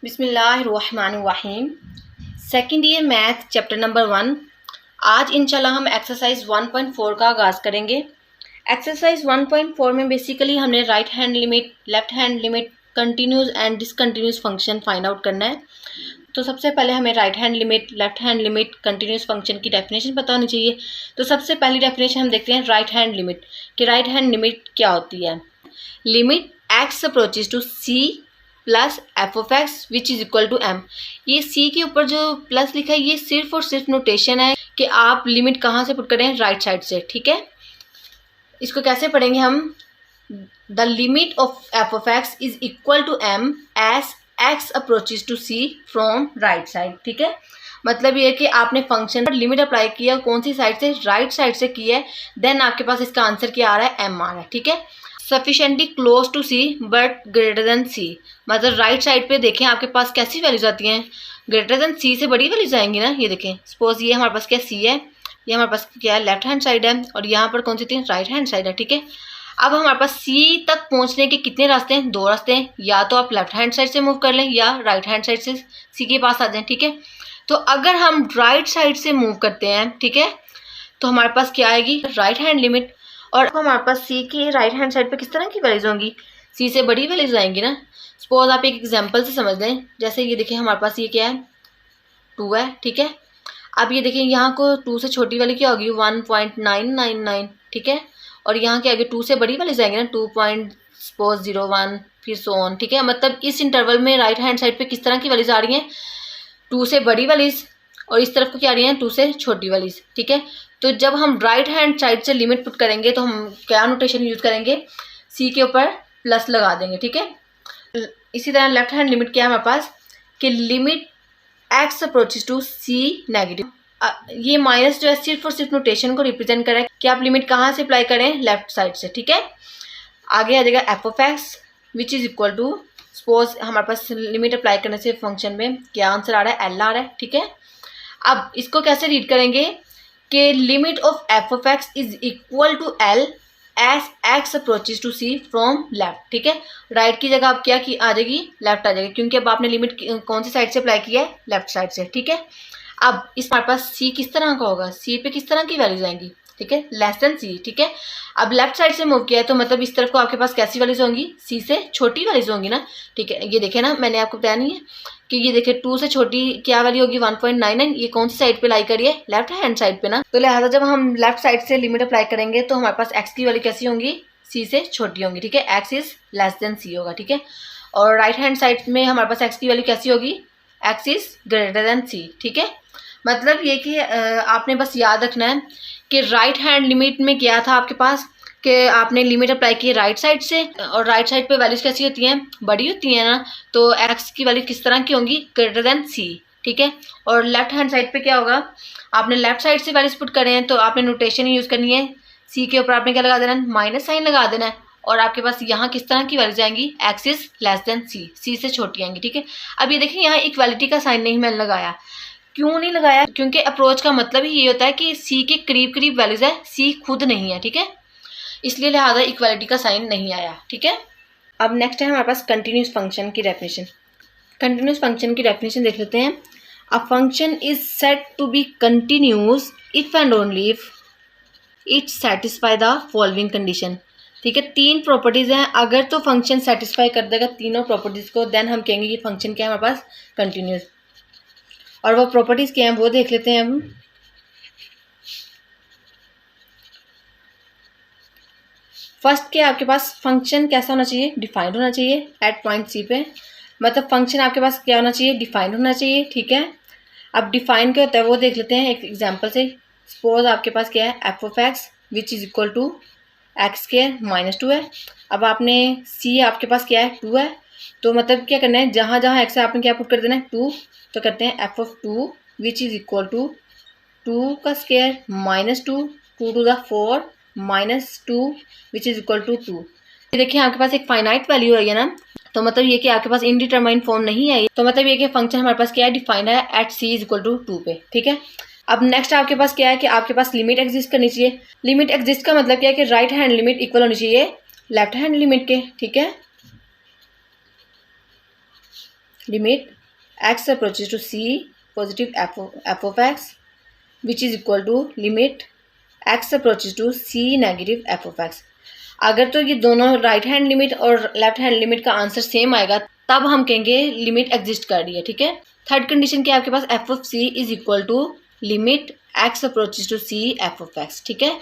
बिस्मिल्लाहिर्रहमानिर्रहीम। Second year math chapter number 1। आज इंशाल्लाह हम एक्सरसाइज 1.4 का आगाज़ करेंगे। एक्सरसाइज 1.4 में बेसिकली हमने right hand limit, left hand limit, continuous and discontinuous function find out करना है। तो सबसे पहले हमें right hand limit, left hand limit, continuous function की डेफिनेशन पता होनी चाहिए। तो सबसे पहली डेफिनेशन हम देखते हैं राइट हैंड लिमिट कि राइट हैंड लिमिट क्या होती है। Limit x approaches to C plus F of x which is equal to M. ये सी के ऊपर जो प्लस लिखा है ये सिर्फ और सिर्फ नोटेशन है कि आप लिमिट कहाँ से पुट करें, राइट साइड से। ठीक है, इसको कैसे पढ़ेंगे हम। The limit of F of x is equal to m as x approaches to c from right side. ठीक है, मतलब ये कि आपने फंक्शन पर लिमिट अप्लाई किया, कौन सी साइड से, राइट साइड से किया है, देन आपके पास इसका आंसर क्या आ रहा है, एम आ रहा है। ठीक है, sufficiently close to C but greater than C, मतलब राइट साइड पे देखें आपके पास कैसी वैल्यूज आती हैं, ग्रेटर देन सी से बड़ी वैल्यूज आएंगी ना। ये देखें, सपोज ये हमारे पास क्या सी है, ये हमारे पास क्या है, लेफ्ट हैंड साइड है, और यहाँ पर कौन सी थी, राइट हैंड साइड है। ठीक है, अब हमारे पास सी तक पहुँचने के कितने रास्ते हैं, दो रास्ते हैं, या तो आप लेफ्ट हैंड साइड से मूव कर लें या राइट हैंड साइड से सी के पास आ जाएं। ठीक है, तो अगर हम राइट साइड से मूव करते हैं, ठीक है, तो हमारे पास क्या आएगी, राइट हैंड लिमिट। और हमारे पास सी की राइट हैंड साइड पे किस तरह की वैल्यूज होंगी, सी से बड़ी वैल्यूज आएंगी ना। सपोज आप एक एग्जांपल से समझ लें, जैसे ये देखिए हमारे पास ये क्या है, 2 है। ठीक है, अब ये देखिए यहाँ को 2 से छोटी वाली क्या होगी, 1.999। ठीक है, और यहाँ क्या आएगी, 2 से बड़ी वाली जाएंगे ना, 2.01 फिर सो ऑन। ठीक है, मतलब इस इंटरवल में राइट हैंड साइड पे किस तरह की वैल्यूज आ रही हैं, 2 से बड़ी वालीज, और इस तरफ को क्या आ रही है, 2 से छोटी वालीज। ठीक है, तो जब हम राइट हैंड साइड से लिमिट पुट करेंगे तो हम क्या नोटेशन यूज करेंगे, सी के ऊपर प्लस लगा देंगे। ठीक है, इसी तरह लेफ्ट हैंड लिमिट क्या है हमारे पास कि limit x approaches to C negative. ये माइनस जो है सिर्फ और सिर्फ नोटेशन को रिप्रेजेंट कर रहा है कि आप लिमिट कहाँ से अप्लाई करें, लेफ्ट साइड से। ठीक है, आगे आ जाएगा f of x which is equal to, suppose हमारे पास लिमिट अप्लाई करने से फंक्शन में क्या आंसर आ रहा है, एल आ रहा है। ठीक है, अब इसको कैसे रीड करेंगे कि limit of F of x is equal to l as x approaches to c from left. ठीक है, राइट की जगह आप क्या की आ जाएगी, लेफ्ट आ जाएगी, क्योंकि अब आपने लिमिट कौन सी साइड से अप्लाई किया है, लेफ्ट साइड से। ठीक है, अब इस हमारे पास सी किस तरह का होगा, सी पे किस तरह की वैल्यूज आएंगी, ठीक है, लेस देन सी। ठीक है, अब लेफ्ट साइड से मूव किया है तो मतलब इस तरफ को आपके पास कैसी वैल्यूज होंगी, सी से छोटी वैल्यूज होंगी ना। ठीक है, ये देखे ना, मैंने आपको बताया नहीं है कि ये देखिए 2 से छोटी क्या वैल्यू होगी, 1.99। ये कौन सी साइड पे लाई करिए, लेफ्ट हैंड साइड पे ना। तो लिहाजा जब हम लेफ्ट साइड से लिमिट अप्लाई करेंगे तो हमारे पास एक्स की वैल्यू कैसी होंगी, सी से छोटी होंगी। ठीक है, एक्स इज लेस देन सी होगा। ठीक है, और राइट हैंड साइड में हमारे पास एक्स की वैल्यू कैसी होगी, एक्स इज ग्रेटर देन सी। ठीक है, मतलब ये कि आपने बस याद रखना है कि राइट हैंड लिमिट में क्या था आपके पास कि आपने लिमिट अप्लाई की राइट साइड से, और राइट साइड पे वैल्यूज कैसी होती हैं, बड़ी होती हैं ना, तो एक्स की वैल्यू किस तरह की होंगी, ग्रेटर देन सी। ठीक है, और लेफ्ट हैंड साइड पे क्या होगा, आपने लेफ्ट साइड से वैल्यूज पुट करें हैं तो आपने नोटेशन यूज़ करनी है, सी के ऊपर आपने क्या लगा देना है, माइनस साइन लगा देना है, और आपके पास यहाँ किस तरह की वैल्यूज आएंगी, एक्स इज लेस देन सी, सी से छोटी आएंगी। ठीक है, अब ये देखिए यहाँ इक्वालिटी का साइन नहीं मैंने लगाया, क्यों नहीं लगाया, क्योंकि अप्रोच का मतलब ही ये होता है कि सी के करीब करीब वैल्यूज है, सी खुद नहीं है। ठीक है, इसलिए लिहाजा इक्वालिटी का साइन नहीं आया। ठीक है, अब नेक्स्ट है हमारे पास कंटिन्यूस फंक्शन की डेफिनेशन। कंटिन्यूस फंक्शन की डेफिनेशन देख लेते हैं। A function is said to be continuous if and only if it satisfy the following condition. ठीक है, 3 प्रॉपर्टीज हैं, अगर तो फंक्शन सेटिस्फाई कर देगा तीनों प्रॉपर्टीज को, देन हम कहेंगे कि फंक्शन क्या है हमारे पास, कंटिन्यूस। और वो प्रॉपर्टीज क्या हैं वो देख लेते हैं हम। फर्स्ट क्या आपके पास फंक्शन कैसा होना चाहिए, डिफाइंड होना चाहिए एट पॉइंट सी पे, मतलब फंक्शन आपके पास क्या होना चाहिए, डिफाइंड होना चाहिए। ठीक है, अब डिफाइन क्या होता है वो देख लेते हैं एक एग्जांपल से। सपोज आपके पास क्या है, f of x which is equal to x square minus 2 है। अब आपने सी आपके पास क्या है, 2 है, तो मतलब क्या करना है, जहाँ जहाँ एक्स है आपने क्या पुट कर देना है, 2। तो करते हैं f of 2 which is equal to 2 का square minus 2, 2 to the 4 minus 2 which is equal to 2। देखिए आपके पास एक फाइनाइट वैल्यू है ना, तो मतलब ये कि आपके पास इनडिटरमाइंड फॉर्म नहीं है, तो मतलब ये कि फंक्शन हमारे पास क्या है, डिफाइंड है at c is equal to 2 पे। ठीक है, अब नेक्स्ट आपके पास क्या है कि आपके पास लिमिट एग्जिस्ट करनी चाहिए। लिमिट एग्जिस्ट का मतलब क्या है कि राइट हैंड लिमिट इक्वल होनी चाहिए लेफ्ट हैंड लिमिट के। ठीक है, limit x approaches to C positive F of x which is equal to limit x approaches to C negative F of x. अगर तो ये दोनों राइट हैंड लिमिट और लेफ्ट हैंड लिमिट का answer same आएगा तब हम कहेंगे लिमिट एग्जिस्ट कर रही है, ठीक है। थर्ड कंडीशन क्या है आपके पास, F of C is equal to limit x approaches to C F of x, ठीक है।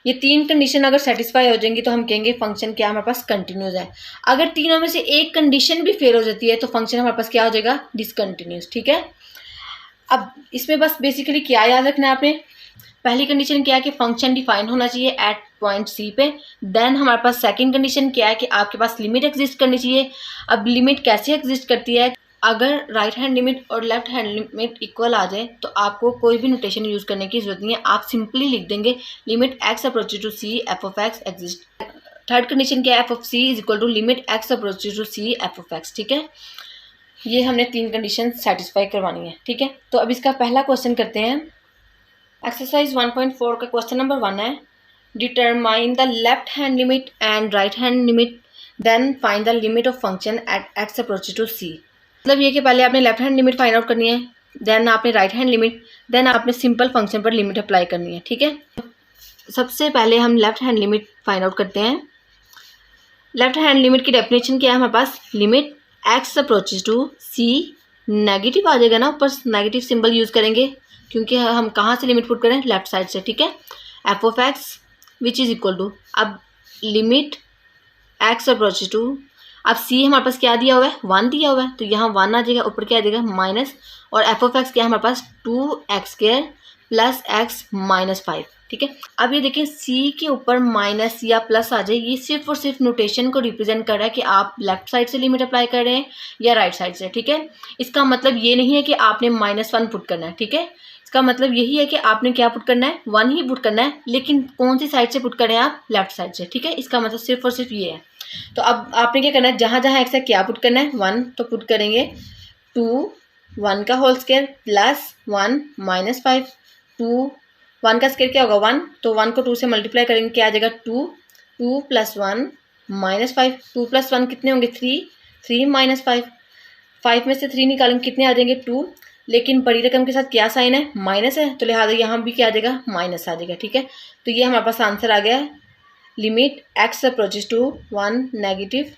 ये तीन कंडीशन अगर सेटिस्फाई हो जाएंगी तो हम कहेंगे फंक्शन क्या हमारे पास कंटिन्यूस है। अगर तीनों में से एक कंडीशन भी फेल हो जाती है तो फंक्शन हमारे पास क्या हो जाएगा, डिसकंटिन्यूस, ठीक है। अब इसमें बस बेसिकली क्या याद रखना है आपने, पहली कंडीशन क्या है कि फंक्शन डिफाइन होना चाहिए एट पॉइंट सी पे। देन हमारे पास सेकंड कंडीशन क्या है कि आपके पास लिमिट एग्जिस्ट करनी चाहिए। अब लिमिट कैसे एग्जिस्ट करती है, अगर राइट हैंड लिमिट और लेफ्ट हैंड लिमिट इक्वल आ जाए तो आपको कोई भी नोटेशन यूज़ करने की जरूरत नहीं है, आप सिंपली लिख देंगे limit x approaches to C F of x exist. Third condition क्या है, f of C is equal to limit x approaches to C F of x, ठीक है। ये हमने तीन कंडीशन सेटिस्फाई करवानी है, ठीक है। तो अब इसका पहला क्वेश्चन करते हैं। एक्सरसाइज 1.4 का क्वेश्चन नंबर 1 है, determine the left hand limit and right hand limit then find the limit of function at X approaches to C. मतलब ये कि पहले आपने left hand limit find out करनी है, देन आपने राइट हैंड लिमिट, देन आपने सिंपल फंक्शन पर लिमिट अप्लाई करनी है, ठीक है। सबसे पहले हम left hand limit find out करते हैं। लेफ्ट हैंड लिमिट की डेफिनेशन क्या है हमारे पास, limit x approaches to C, negative आ जाएगा ना, ऊपर नेगेटिव सिंबल यूज़ करेंगे क्योंकि हम कहाँ से लिमिट पुट करें, लेफ्ट साइड से, ठीक है। F of x which is equal to, अब लिमिट एक्स अप्रोचेज टू, अब सी हमारे पास क्या दिया हुआ है, 1 दिया हुआ है तो यहाँ 1 आ जाएगा, ऊपर क्या आ जाएगा माइनस, और एफ ऑफ एक्स क्या है हमारे पास 2x² प्लस एक्स माइनस 5, ठीक है। अब ये देखिए सी के ऊपर माइनस या प्लस आ जाए, ये सिर्फ और सिर्फ नोटेशन को रिप्रेजेंट कर रहा है कि आप लेफ्ट साइड से लिमिट अप्लाई कर रहे हैं या राइट साइड से, ठीक है। इसका मतलब ये नहीं है कि आपने -1 पुट करना है, ठीक है। इसका मतलब यही है कि आपने क्या पुट करना है, 1 ही पुट करना है, लेकिन कौन सी साइड से पुट करें आप, लेफ्ट साइड से, ठीक है। इसका मतलब सिर्फ और सिर्फ ये है। तो अब आपने क्या करना है, जहाँ जहाँ एक्स है क्या पुट करना है, 1 तो पुट करेंगे 2 1 का होल स्क्वायर प्लस 1 माइनस 5, 2 1 का स्क्वायर क्या होगा 1, तो 1 को 2 से मल्टीप्लाई करेंगे क्या आ जाएगा 2, 2 + 1 -5, 2 + 1 कितने होंगे 3, 3 - 5, 5 में से 3 निकालेंगे कितने आ जाएंगे 2, लेकिन बड़ी रकम के साथ क्या साइन है, माइनस है, तो लिहाजा यहाँ भी क्या आ जाएगा, माइनस आ जाएगा, ठीक है। तो ये हमारे पास आंसर आ गया है, limit x approaches to 1 negative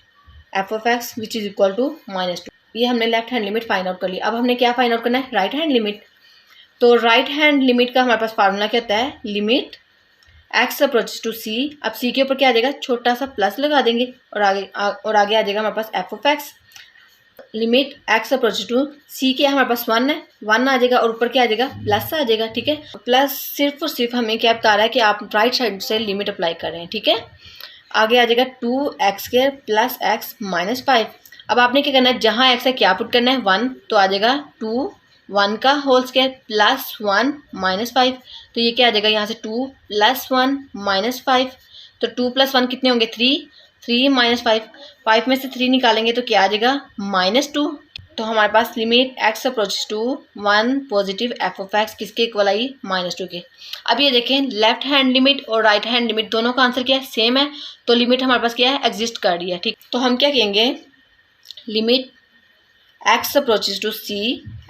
F of x which is equal to -2। ये हमने left hand limit find out कर ली। अब हमने क्या फाइंड आउट करना है, राइट हैंड लिमिट। तो राइट हैंड लिमिट का हमारे पास फार्मूला क्या होता है, लिमिट एक्स अप्रोचेज टू सी, अब सी के ऊपर क्या आ जाएगा, छोटा सा प्लस लगा देंगे और आगे आ जाएगा हमारे पास F of X. Limit x approaches to C क्या है हमारे पास 1 है, 1 आ जाएगा और ऊपर क्या आ जाएगा, प्लस आ जाएगा, ठीक है। प्लस सिर्फ और सिर्फ हमें क्या बता रहा है कि आप राइट साइड से लिमिट अप्लाई कर रहे हैं, ठीक है। आगे आ जाएगा 2x² प्लस एक्स माइनस 5। अब आपने क्या करना है, जहाँ एक्स है क्या पुट करना है 1, तो आ जाएगा 2 1 का होल स्क्वायर प्लस 1 माइनस 5, तो ये क्या आ जाएगा यहाँ से 2 + 1 माइनस 5, तो 2 + 1 कितने होंगे 3, 3 - 5, 5 में से 3 निकालेंगे तो क्या आ जाएगा -2। तो हमारे पास limit x approaches to 1 positive F of X किसके इक्वल आई, -2 के। अब ये देखें लेफ्ट हैंड लिमिट और राइट हैंड लिमिट दोनों का आंसर क्या है, सेम है, तो लिमिट हमारे पास क्या है, एग्जिस्ट कर रही है, ठीक। तो हम क्या कहेंगे, limit x approaches to C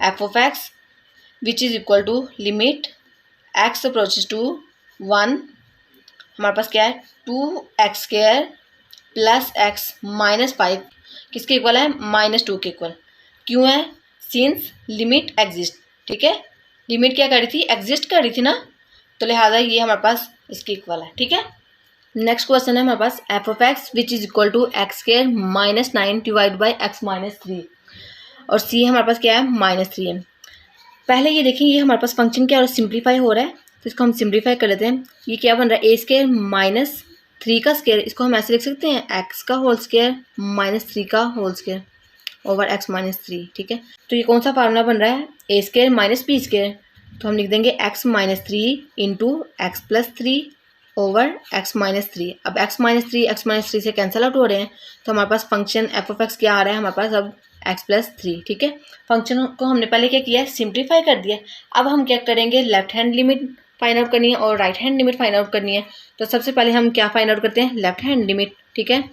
F of x which is equal to limit x approaches to 1, हमारे पास क्या है 2x² प्लस एक्स माइनस 5 किसके इक्वल है, -2 के इक्वल। क्यों है, सिंस लिमिट एग्जिस्ट, ठीक है। लिमिट क्या कर रही थी, एग्जिस्ट कर रही थी ना, तो लिहाजा ये हमारे पास इसके इक्वल है, ठीक है। नेक्स्ट क्वेश्चन है हमारे पास F of x which is equal to x² -9 divide by x -3, और सी हमारे पास क्या है, -3 है। पहले ये देखें ये हमारे पास फंक्शन क्या हो रहा है, सिंप्लीफाई हो रहा है, तो इसको हम सिंप्लीफाई कर लेते हैं। ये क्या बन रहा है, a² -3 का स्क्वायर, इसको हम ऐसे लिख सकते हैं x का होल स्क्वायर -3 का होल स्क्वायर ओवर x -3, ठीक है। तो ये कौन सा फार्मूला बन रहा है, a² -b², तो हम लिख देंगे x -3 into x + 3 over x -3। अब x -3 से कैंसिल आउट हो रहे हैं, तो हमारे पास फंक्शन एफ ऑफ एक्स क्या आ रहा है हमारे पास अब x + 3, ठीक है। फंक्शन को हमने पहले क्या किया है, सिंप्लीफाई कर दिया। अब हम क्या करेंगे, left hand limit find out करनी है और right hand limit find out करनी है। तो सबसे पहले हम क्या फाइंड आउट करते हैं, लेफ्ट हैंड लिमिट, ठीक है।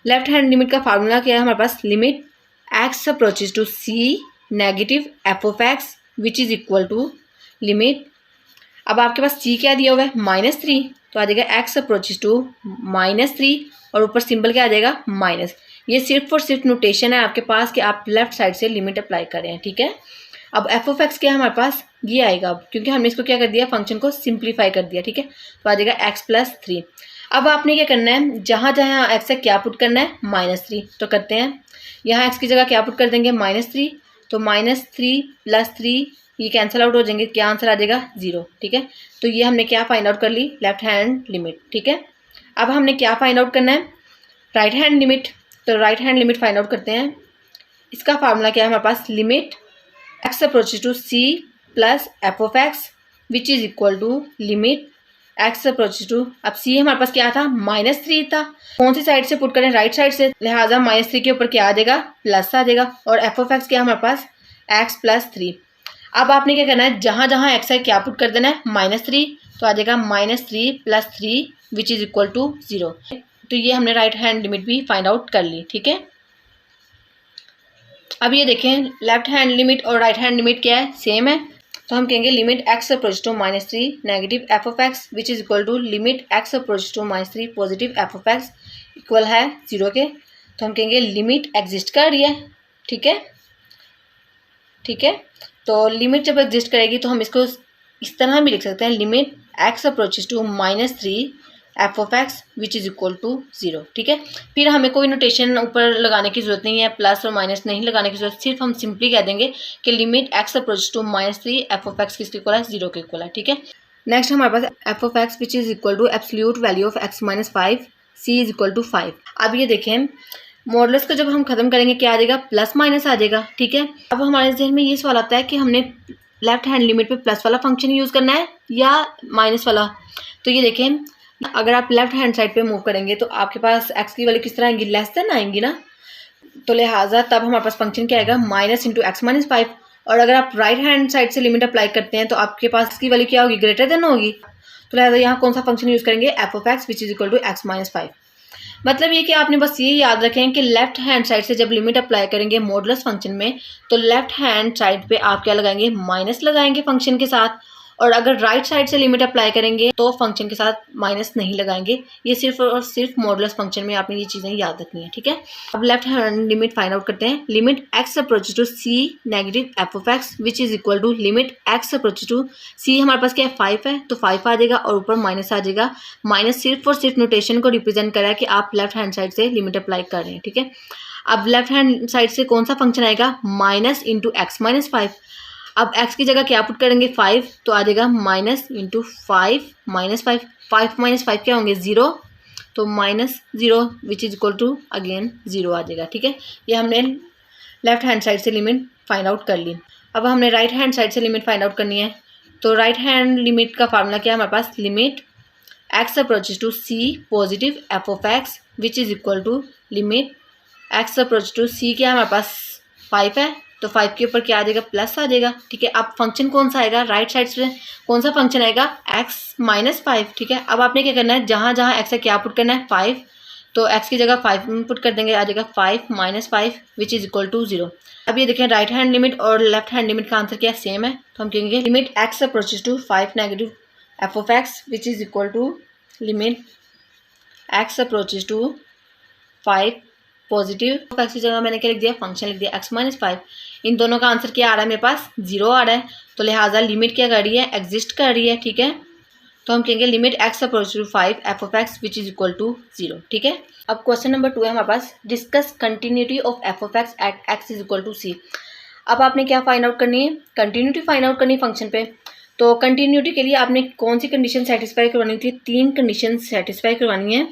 लेफ्ट हैंड लिमिट का फार्मूला क्या है हमारे पास, limit x approaches to C negative F of x which is equal to limit, अब आपके पास सी क्या दिया हुआ है -3, तो आ जाएगा एक्स अप्रोचेज टू -3 और ऊपर सिंबल क्या आ जाएगा माइनस। ये सिर्फ और सिर्फ नोटेशन है आपके पास कि आप लेफ्ट साइड से लिमिट अप्लाई कर रहे हैं, ठीक है। अब एफ ऑफ एक्स क्या है हमारे पास, ये आएगा अब, क्योंकि हमने इसको क्या कर दिया, फंक्शन को सिंप्लीफाई कर दिया, ठीक है। तो आ जाएगा x+3। अब आपने क्या करना है, जहाँ जहाँ एक्स है क्या पुट करना है -3, तो करते हैं। यहाँ एक्स की जगह क्या पुट कर देंगे -3, तो -3 + 3 ये कैंसिल आउट हो जाएंगे, क्या आंसर आ जाएगा 0, ठीक है। तो ये हमने क्या फाइंड आउट कर ली, लेफ्ट हैंड लिमिट, ठीक है। अब हमने क्या फाइंड आउट करना है, राइट हैंड लिमिट। तो right hand limit find out करते हैं। इसका फार्मूला क्या है हमारे पास, limit x approaches to C plus F of x which is equal to limit x approaches to, अब सी हमारे पास क्या था -3 था, कौन सी साइड से पुट करें, राइट साइड से, लिहाजा -3 के ऊपर क्या आ जाएगा, प्लस आ जाएगा, और एफ ऑफ एक्स क्या हमारे पास x+3। अब आपने क्या करना है, जहाँ जहाँ एक्स है क्या पुट कर देना है -3, तो आ जाएगा -3 + 3 विच इज़ इक्वल टू 0। तो ये हमने राइट हैंड लिमिट भी फाइंड आउट कर ली, ठीक है। अब ये देखें, लेफ्ट हैंड लिमिट और राइट हैंड लिमिट क्या है, सेम है। तो हम कहेंगे limit x approach to -3 negative F of x which is equal to limit x approach to -3 positive F of x equal है 0 के। तो हम कहेंगे लिमिट एग्जिस्ट कर रही है, ठीक है, ठीक है। तो लिमिट जब एग्जिस्ट करेगी तो हम इसको इस तरह भी लिख सकते हैं, limit x approaches to -3 F of x which is equal to 0, ठीक है। फिर हमें कोई नोटेशन ऊपर लगाने की जरूरत नहीं है, प्लस और माइनस नहीं लगाने की जरूरत, सिर्फ हम सिंपली कह देंगे कि limit x approach to -3 F of X किसके इक्वल है, 0 के इक्वल है, ठीक है। नेक्स्ट हमारे पास F of x which is equal to absolute value of x-5 C is equal to 5। अब ये देखें, मॉडुलस को जब हम खत्म करेंगे क्या आ जाएगा, प्लस माइनस आ जाएगा, ठीक है। अब हमारे जहन में ये सवाल आता है कि हमने लेफ्ट हैंड लिमिट पे प्लस वाला फंक्शन यूज़ करना है या माइनस वाला। तो ये देखें, अगर आप लेफ्ट हैंड साइड पे मूव करेंगे तो आपके पास एक्स की वैल्यू किस तरह आएंगी, लेस देन आएंगी ना, तो लिहाजा तब हमारे पास फंक्शन क्या आएगा, -(x-5)। और अगर आप राइट हैंड साइड से लिमिट अप्लाई करते हैं तो आपके पास इसकी वैल्यू क्या होगी, ग्रेटर देन होगी। तो लिहाजा यहाँ कौन सा फंक्शन यूज़ करेंगे, f of x which is equal to x-5। मतलब ये कि आपने बस ये याद रखें कि लेफ्ट हैंड साइड से जब लिमिट अप्लाई करेंगे मॉडुलस फंक्शन में, तो लेफ्ट हैंड साइड पे आप क्या लगाएंगे, माइनस लगाएंगे फंक्शन के साथ, और अगर राइट साइड से लिमिट अप्लाई करेंगे तो फंक्शन के साथ माइनस नहीं लगाएंगे। ये सिर्फ और सिर्फ मॉडुलस फंक्शन में आपने ये चीज़ें याद रखनी है, ठीक है। अब left hand limit find out करते हैं। Limit x approach to C negative F of x which is equal to limit x approach to C, हमारे पास क्या है 5 है, तो 5 आ जाएगा और ऊपर माइनस आ जाएगा। माइनस सिर्फ और सिर्फ नोटेशन को रिप्रेजेंट करा है कि आप लेफ्ट हैंड साइड से लिमिट अप्लाई कर रहे हैं, ठीक है। अब लेफ्ट हैंड साइड से कौन सा फंक्शन आएगा, -(x-5)। अब x की जगह क्या पुट करेंगे 5, तो आ जाएगा -(5) -5 5 - 5 क्या होंगे 0, तो -0 which is equal to again 0 आ जाएगा, ठीक है। ये हमने लेफ्ट हैंड साइड से लिमिट फाइंड आउट कर ली। अब हमने राइट हैंड साइड से लिमिट फाइंड आउट करनी है। तो राइट हैंड लिमिट का फार्मूला क्या है हमारे पास, limit x approaches to C positive F of x which is equal to limit x approach to C क्या है हमारे पास 5 है, तो 5 के ऊपर क्या आ जाएगा, प्लस आ जाएगा, ठीक है। अब फंक्शन कौन सा आएगा, राइट साइड से कौन सा फंक्शन आएगा, x-5, ठीक है। अब आपने क्या करना है, जहाँ जहाँ x है क्या पुट करना है 5, तो x की जगह 5 पुट कर देंगे, आ जाएगा 5 - 5 विच इज इक्वल टू 0। अब ये देखें, राइट हैंड लिमिट और लेफ्ट हैंड लिमिट का आंसर क्या सेम है, तो हम कहेंगे limit x approaches to 5 negative F of x which is equal to limit x approaches to 5 positive x की जगह मैंने क्या लिख दिया, फंक्शन लिख दिया x-5। इन दोनों का आंसर क्या आ रहा है मेरे पास, 0 आ रहा है, तो लिहाजा लिमिट क्या कर रही है, एग्जिस्ट कर रही है, ठीक है। तो हम कहेंगे limit x approach to 5 F of x which is equal to 0, ठीक है। अब क्वेश्चन नंबर 2 है हमारे पास, discuss continuity of F of X at x is equal to c। अब आपने क्या फाइंड आउट करनी है, कंटिन्यूटी फाइंड आउट करनी है फंक्शन पे। तो कंटिन्यूटी के लिए आपने कौन सी कंडीशन सेटिस्फाई करवानी थी, 3 कंडीशन सेटिस्फाई करवानी है,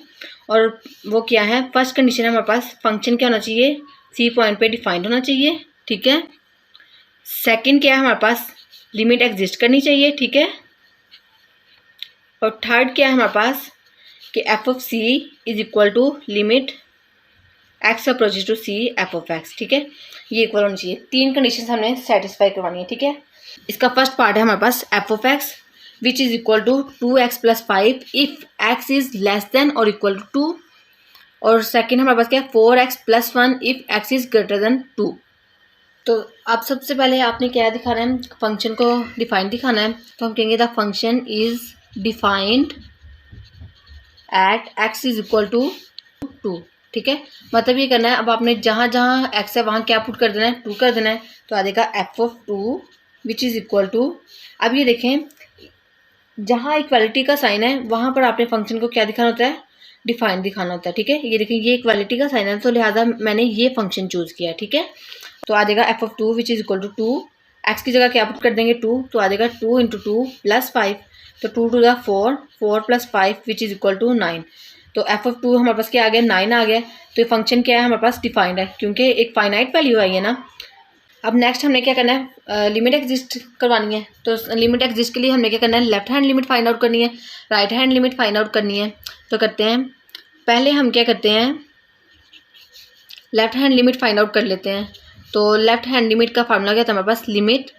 और वो क्या है, फर्स्ट कंडीशन है हमारे पास, फंक्शन क्या होना चाहिए, सी पॉइंट पे डिफाइंड होना चाहिए, ठीक है। सेकंड क्या है हमारे पास, लिमिट एग्जिस्ट करनी चाहिए, ठीक है। और थर्ड क्या है हमारे पास कि f of C is equal to limit x approaches to C F of x, ठीक है। ये इक्वल होनी चाहिए, 3 कंडीशन हमने सेटिस्फाई करवानी है, ठीक है। इसका फर्स्ट पार्ट है हमारे पास F of x which is equal to 2x + 5 if x is less than और इक्वल टू 2, और सेकंड हमारे पास क्या है 4x + 1 if x is greater than 2। तो अब सबसे पहले आपने क्या दिखाना है, फंक्शन को डिफाइन दिखाना है। तो हम कहेंगे the function is defined at x is equal to 2। ठीक है, मतलब ये करना है। अब आपने जहाँ जहाँ x है वहाँ क्या पुट कर देना है, 2 कर देना है। तो आ जाएगा f(2) which is equal to, अब ये देखें जहाँ इक्वालिटी का साइन है वहाँ पर आपने फंक्शन को क्या दिखाना होता है, डिफाइन दिखाना होता है। ठीक है, ये देखें ये इक्वालिटी का साइन है तो लिहाजा मैंने ये फंक्शन चूज़ किया है। ठीक है, तो आ जाएगा f(2) which is equal to 2, x की जगह क्या पुट कर देंगे 2, तो आ जाएगा 2 × 2 + 5, तो 2 × 2 4, 4 + 5 विच इज़ इक्वल टू 9। तो f(2) हमारे पास क्या आ गया, 9 आ गया। तो ये फंक्शन क्या है हमारे पास, डिफाइंड है, क्योंकि एक फाइनाइट वैल्यू आई है ना। अब नेक्स्ट हमने क्या करना है, लिमिट एग्जिस्ट करवानी है। तो लिमिट एग्जिस्ट के लिए हमने क्या करना है, left hand limit find out करनी है, right hand limit find out करनी है। तो करते हैं, पहले हम क्या करते हैं, left hand limit find out कर लेते हैं। तो लेफ्ट हैंड लिमिट का फार्मूला क्या था हमारे पास, limit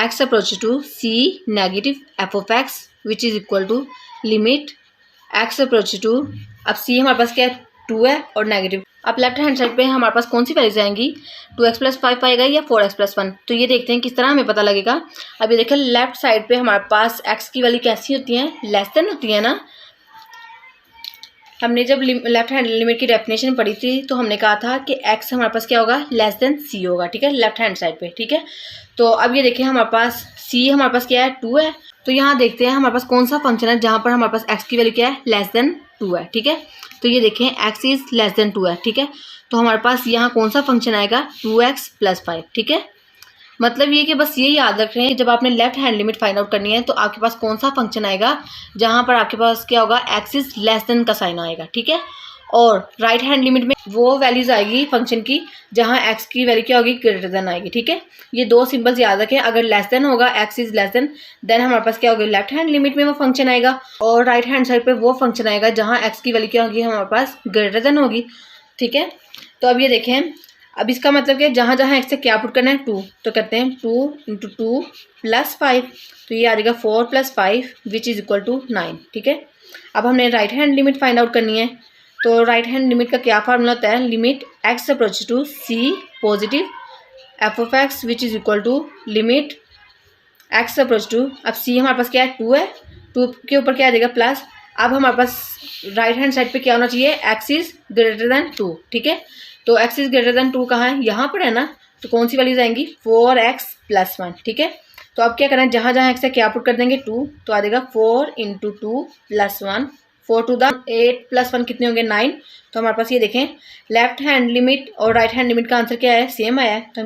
x approach to c negative f(x) which is equal to limit x approach to, अब c हमारे पास क्या है 2 है और नेगेटिव। अब लेफ्ट हैंड साइड पे हमारे पास कौन सी वैल्यूज आएंगी, 2x + 5 आएगा या 4x + 1। तो ये देखते हैं किस तरह हमें पता लगेगा। अब ये देखें लेफ्ट साइड पे हमारे पास x की वैल्यू कैसी होती है, लेस देन होती है ना। हमने जब लेफ्ट हैंड लिमिट की डेफिनेशन पढ़ी थी तो हमने कहा था कि x हमारे पास क्या होगा, लेस देन c होगा। ठीक है, लेफ्ट हैंड साइड पे। ठीक है, तो अब ये देखें हमारे पास c हमारे पास क्या है 2 है। तो यहाँ देखते हैं हमारे पास कौन सा फंक्शन है जहाँ पर हमारे पास x की वैल्यू क्या है, लेस देन 2 है। ठीक है, तो ये देखें x इज लेस देन 2 है। ठीक है, तो हमारे पास यहाँ कौन सा फंक्शन आएगा, 2x + 5। ठीक है, मतलब ये कि बस ये याद रख रहे हैं कि जब आपने left hand limit find out करनी है तो आपके पास कौन सा फंक्शन आएगा जहाँ पर आपके पास क्या होगा, x इज लेस देन का साइन आएगा। ठीक है, और राइट हैंड लिमिट में वो वैल्यूज आएगी फंक्शन की जहाँ x की वैल्यू क्या होगी, ग्रेटर देन आएगी। ठीक है, ये दो सिंबल्स याद रखें, अगर लेस देन होगा, x इज लेस देन हमारे पास क्या होगा, लेफ्ट हैंड लिमिट में वो फंक्शन आएगा, और राइट हैंड साइड पे वो फंक्शन आएगा जहाँ x की वैल्यू क्या होगी, हमारे पास ग्रेटर देन होगी। ठीक है, तो अब ये देखें, अब इसका मतलब कि जहाँ जहाँ x से क्या पुट करना है 2, तो करते हैं 2 × 2 + 5, तो ये आ जाएगा 4 + 5 विच इज़ इक्वल टू 9। ठीक है, अब हमने right hand limit find out करनी है। तो राइट हैंड लिमिट का क्या फार्मूला होता है, limit x approach to c positive f(x) which is equal to limit x approach to, अब c हमारे पास क्या है 2 है, 2 के ऊपर क्या आ जाएगा प्लस। अब हमारे पास राइट हैंड साइड पे क्या होना चाहिए, x इज ग्रेटर देन 2। ठीक है, तो x इज ग्रेटर देन 2 कहाँ है, यहाँ पर है ना। तो कौन सी वैल्यूज आएंगी, 4x + 1। ठीक है, तो अब क्या करना है, जहाँ जहाँ x है क्या पुट कर देंगे 2, तो आ जाएगा 4 × 2 + 1, 4 × 8 + 1 कितने होंगे 9। तो हमारे पास ये देखें लेफ्ट हैंड लिमिट और राइट हैंड लिमिट का आंसर क्या है, सेम आया है।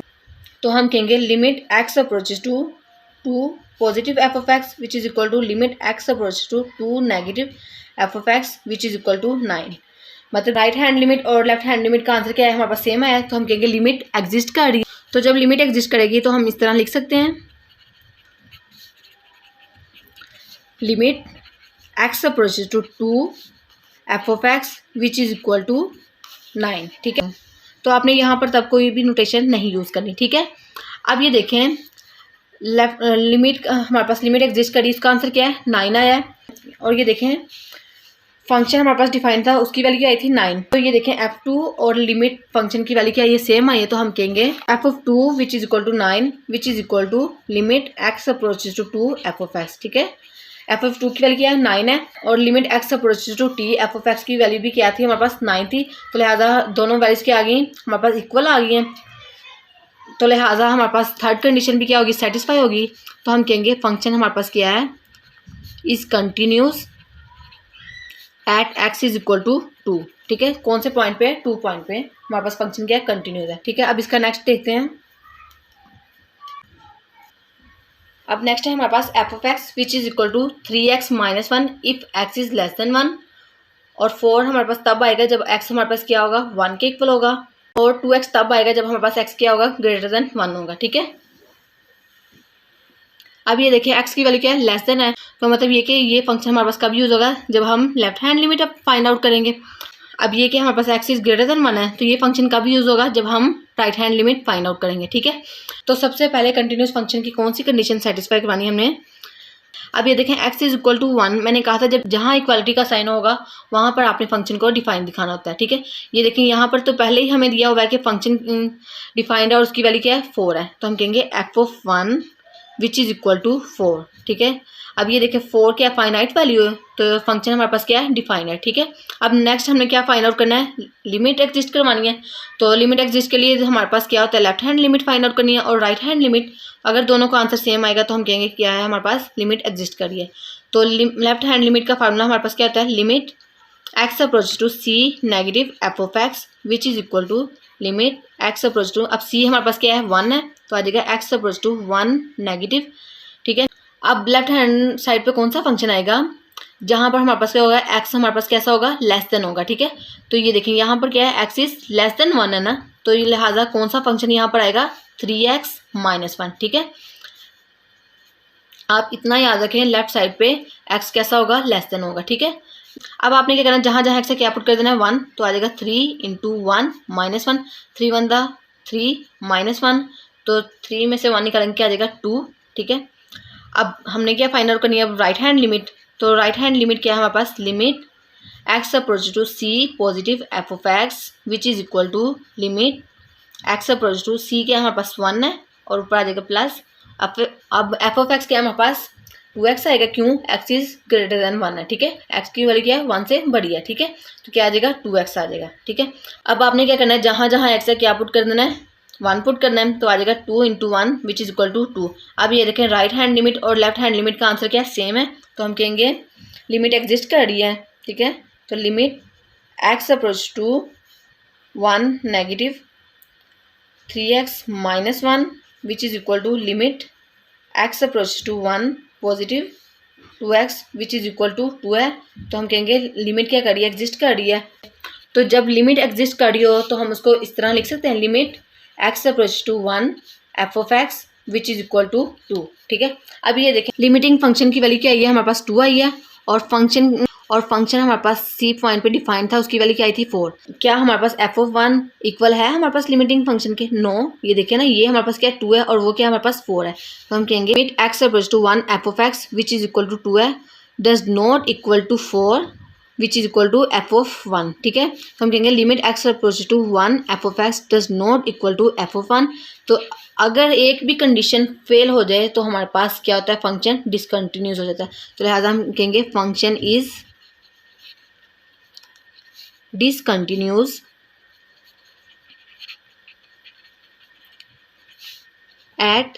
तो हम कहेंगे limit x approaches to 2 positive f(x) which is equal to limit x approach to 2 negative f(x) which is equal to 9। मतलब राइट हैंड लिमिट और लेफ्ट हैंड लिमिट का आंसर क्या है, हमारे पास सेम आया है। तो हम कहेंगे लिमिट एग्जिस्ट कर रही है। तो जब लिमिट एग्जिस्ट करेगी तो हम इस तरह लिख सकते हैं, limit x approaches to 2 f(x) which is equal to 9। ठीक है, तो आपने यहाँ पर तब कोई भी नोटेशन नहीं यूज़ करनी। ठीक है, अब ये देखें लेफ्ट लिमिट हमारे पास लिमिट एग्जिस्ट करी, इसका आंसर क्या है 9 आया है। और ये देखें फंक्शन हमारे पास डिफाइन था, उसकी वैल्यू क्या आई थी 9। तो ये देखें f(2) और लिमिट फंक्शन की वैल्यू क्या है, ये सेम आई है। तो हम कहेंगे f(2) which is equal to 9 which is equal to limit x approaches to 2 f(x). ठीक है, f(2) की वैल्यू क्या है 9 है, और limit x approaches to t f(x) की वैल्यू भी क्या थी, हमारे पास 9 थी। तो लिहाजा दोनों वैल्यूज क्या आ गई, हमारे पास इक्वल आ गई हैं। तो लिहाजा हमारे पास थर्ड कंडीशन भी क्या होगी, सेटिस्फाई होगी। तो हम कहेंगे फंक्शन हमारे पास क्या है, is continuous at x is equal to 2। ठीक है, कौन से पॉइंट पे, 2 पॉइंट पे हमारे पास फंक्शन क्या है, कंटिन्यूस है। ठीक है, अब इसका नेक्स्ट देखते हैं। अब नेक्स्ट है हमारे पास f(x) which is equal to 3x - 1 if x is less than 1, और 4 हमारे पास तब आएगा जब x हमारे पास क्या होगा 1 के इक्वल होगा, और 2x तब आएगा जब हमारे पास x क्या होगा, ग्रेटर देन 1 होगा। ठीक है, अब ये देखिए x की वैल्यू क्या है, लेस देन है। तो मतलब ये कि ये फंक्शन हमारे पास कब यूज़ होगा, जब हम लेफ्ट हैंड लिमिट अब फाइंड आउट करेंगे। अब ये कि हमारे पास x इज़ ग्रेटर देन 1 है, तो ये फंक्शन कब यूज़ होगा, जब हम right hand limit find out करेंगे। ठीक है, तो सबसे पहले कंटिन्यूस फंक्शन की कौन सी कंडीशन सेटिस्फाई करवानी है हमने, अब ये देखें x इज इक्वल टू 1, मैंने कहा था जब जहाँ इक्वालिटी का साइन होगा वहाँ पर आपने फंक्शन को डिफाइन दिखाना होता है, ठीक है। ये देखें यहाँ पर तो पहले ही हमें दिया हुआ है कि फंक्शन डिफाइंड है और उसकी वैल्यू क्या है 4 है, तो हम कहेंगे f(1) which is equal to 4, ठीक है। अब ये देखें 4 क्या फाइनाइट वैल्यू है, तो फंक्शन हमारे पास क्या है डिफाइन है, ठीक है। अब नेक्स्ट हमने क्या फाइंड आउट करना है, लिमिट एग्जिस्ट करवानी है। तो लिमिट एग्जिस्ट के लिए हमारे पास क्या होता है, left hand limit find out करनी है और राइट हैंड लिमिट। अगर दोनों का आंसर सेम आएगा तो हम कहेंगे क्या है हमारे पास लिमिट एग्जिस्ट करी है। तो लेफ्ट हैंड लिमिट का फार्मूला हमारे पास क्या होता है, limit x approach to c negative f(x) which is equal to limit x approach to, अब c हमारे पास क्या है 1 है, तो आ जाएगा x अप्रोच टू 1 नेगेटिव, ठीक है। अब लेफ्ट हैंड साइड पे कौन सा फंक्शन आएगा, जहाँ पर हमारे पास क्या होगा, x हमारे पास कैसा होगा, लेस देन होगा, ठीक है। तो ये देखें यहाँ पर क्या है, x इज लेस देन 1 है ना, तो ये लिहाजा कौन सा फंक्शन यहाँ पर आएगा, 3x - 1, ठीक है। आप इतना याद रखें, लेफ्ट साइड पे x कैसा होगा, लेस देन होगा, ठीक है। अब आपने क्या करना है, जहाँ जहाँ x है क्या पुट कर देना है 1, तो आ जाएगा 3 × 1 - 1, 3 × 1 = 3 - 1, तो 3 में से 1 निकालेंगे क्या आ जाएगा 2, ठीक है। अब हमने क्या फाइंड आउट करनी है, अब राइट हैंड लिमिट। तो राइट हैंड लिमिट क्या है हमारे पास, limit x approach to c positive f(x) which is equal to limit x approach to c क्या है हमारे पास 1 है और ऊपर आ जाएगा प्लस। अब f(x) क्या है हमारे पास 2x आएगा, क्यों, x इज ग्रेटर देन 1 है, ठीक है। x की वैल्यू क्या है 1 से बड़ी है, ठीक है, तो क्या आ जाएगा 2x आ जाएगा, ठीक है। अब आपने क्या करना है, जहाँ जहाँ x है क्या पुट कर देना है, 1 पुट करना है, तो आ जाएगा 2 × 1 विच इज इक्वल टू 2। अब ये देखें राइट हैंड लिमिट और लेफ्ट हैंड लिमिट का आंसर क्या है, सेम है, तो हम कहेंगे लिमिट एग्जिस्ट कर रही है, ठीक है। तो limit x approach to 1 negative 3x - 1 which is equal to limit x approach to 1 positive 2x which is equal to 2 है, तो हम कहेंगे लिमिट क्या कर रही है, एग्जिस्ट कर रही है। तो जब लिमिट एग्जिस्ट कर रही हो तो हम उसको इस तरह लिख सकते हैं, limit x approach to 1 f(x) which is equal to 2, ठीक है। अब ये देखें लिमिटिंग फंक्शन की वैल्यू क्या आई है, हमारे पास 2 आई है और फंक्शन हमारे पास c पॉइंट पे डिफाइन था, उसकी वैल्यू क्या आई थी 4। क्या हमारे पास f(1) इक्वल है हमारे पास लिमिटिंग फंक्शन के, नो। ये देखिए ना, ये हमारे पास क्या है 2 है और वो क्या हमारे पास 4 है, तो हम कहेंगे limit x approach to 1 f(x) which is equal to 2 है does not equal to 4 which is equal to f(1), ठीक है। तो हम कहेंगे limit x approach to 1 f(x) does not equal to f(1). तो अगर एक भी कंडीशन फेल हो जाए तो हमारे पास क्या होता है, फंक्शन डिसकंटिन्यूस हो जाता है, तो लिहाजा हम कहेंगे function is discontinuous at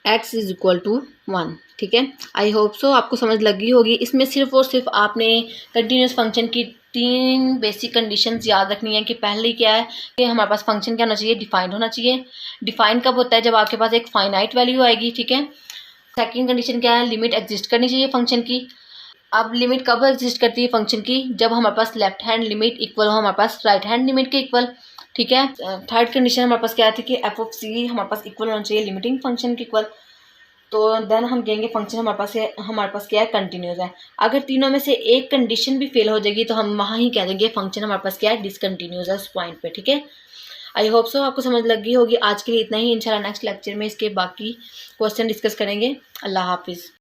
x is equal to 1, ठीक है। आई होप सो आपको समझ लगी होगी। इसमें सिर्फ और सिर्फ आपने कंटिन्यूस फंक्शन की 3 बेसिक कंडीशंस याद रखनी है कि पहले क्या है कि हमारे पास फंक्शन क्या होना चाहिए, डिफाइंड होना चाहिए। डिफाइंड कब होता है, जब आपके पास एक फाइनाइट वैल्यू आएगी, ठीक है। सेकंड कंडीशन क्या है, लिमिट एग्जिस्ट करनी चाहिए फंक्शन की। अब लिमिट कब एग्जिस्ट करती है फंक्शन की, जब हमारे पास लेफ्ट हैंड लिमिट इक्वल हो हमारे पास राइट हैंड लिमिट के इक्वल, ठीक है। थर्ड कंडीशन हमारे पास क्या थी कि f(c) हमारे पास इक्वल होना चाहिए लिमिटिंग फंक्शन के इक्वल, तो देन हम कहेंगे फंक्शन हमारे पास क्या है, कंटिन्यूस है। अगर तीनों में से एक कंडीशन भी फेल हो जाएगी तो हम वहाँ ही कह देंगे फंक्शन हमारे पास क्या है, डिसकंटिन्यूस है उस पॉइंट पे, ठीक है। आई होप सो आपको समझ लगी होगी। आज के लिए इतना ही, इंशाल्लाह नेक्स्ट लेक्चर में इसके बाकी क्वेश्चन डिस्कस करेंगे। अल्लाह हाफिज़।